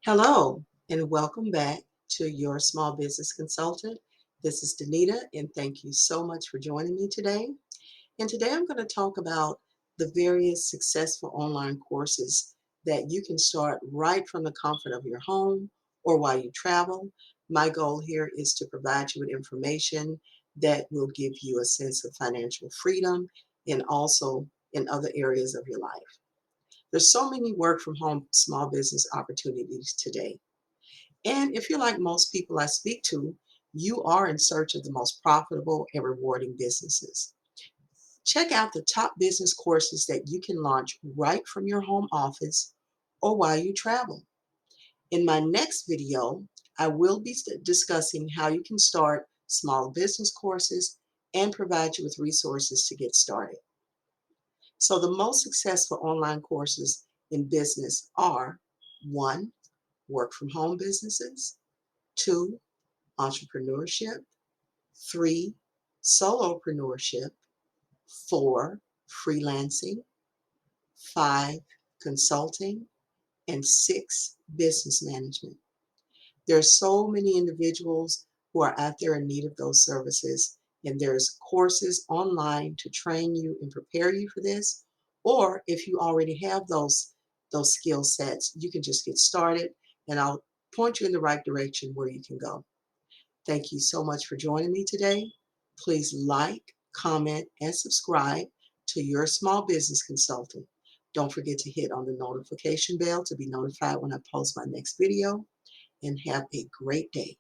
Hello, and welcome back to Your Small Business Consultant. This is Danita, and thank you so much for joining me today. And today I'm going to talk about the various successful online courses that you can start right from the comfort of your home or while you travel. My goal here is to provide you with information that will give you a sense of financial freedom and also in other areas of your life. There's so many work from home small business opportunities today. And if you're like most people I speak to, you are in search of the most profitable and rewarding businesses. Check out the top business courses that you can launch right from your home office or while you travel. In my next video, I will be discussing how you can start small business courses and provide you with resources to get started. So the most successful online courses in business are: one, work from home businesses; two, entrepreneurship; three, solopreneurship; four, freelancing; five, consulting; and six, business management. There are so many individuals who are out there in need of those services, and there's courses online to train you and prepare you for this. Or if you already have those skill sets, you can just get started, and I'll point you in the right direction where you can go. Thank you so much for joining me today. Please like, comment, and subscribe to Your Small Business Consultant. Don't forget to hit on the notification bell to be notified when I post my next video, and have a great day.